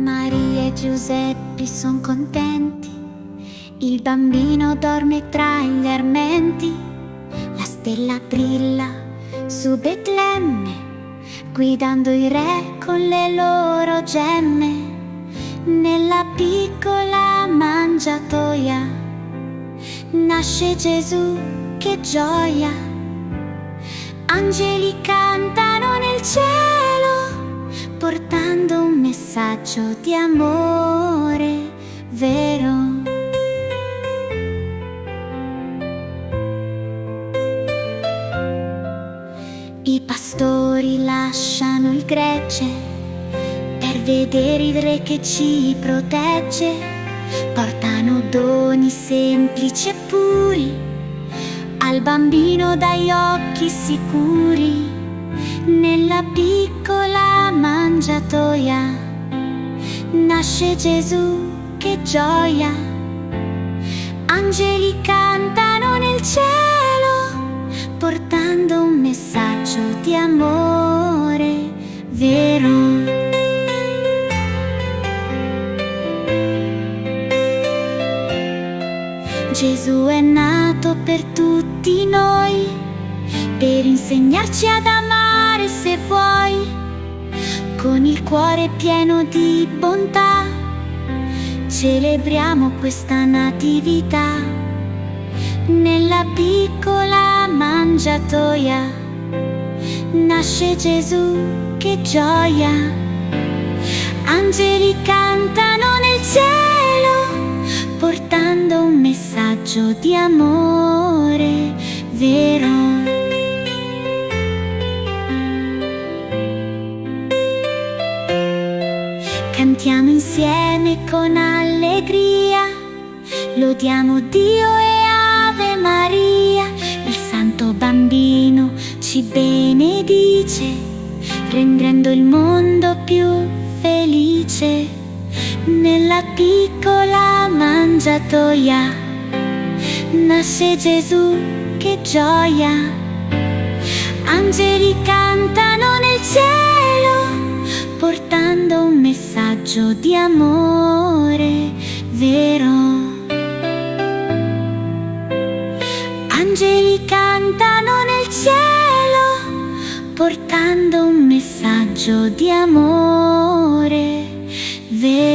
Maria e Giuseppe son contenti, il bambino dorme tra gli armenti, la stella brilla su Betlemme, guidando i re con le loro gemme. Nella piccola mangiatoia nasce Gesù, che gioia! Angeli cantano nel cielo, portando un messaggio di amore vero. I pastori lasciano il gregge per vedere il re che ci protegge. Portano doni semplici e puri al bambino dagli occhi sicuri. Nella piccola mangiatoia nasce Gesù, che gioia! Angeli cantano nel cielo, portando un messaggio di amore vero. Gesù è nato per tutti noi, per insegnarci ad amare se vuoi. Con il cuore pieno di bontà celebriamo questa natività. Nella piccola mangiatoia nasce Gesù, che gioia! Angeli cantano nel cielo, portando un messaggio di amore vero. Cantiamo insieme con allegria, lodiamo Dio e Ave Maria. Il santo bambino ci benedice, rendendo il mondo più felice. Nella piccola mangiatoia nasce Gesù, che gioia! Angeli cantano nel cielo, portando un messaggio di amore vero. Angeli cantano nel cielo, portando un messaggio di amore vero.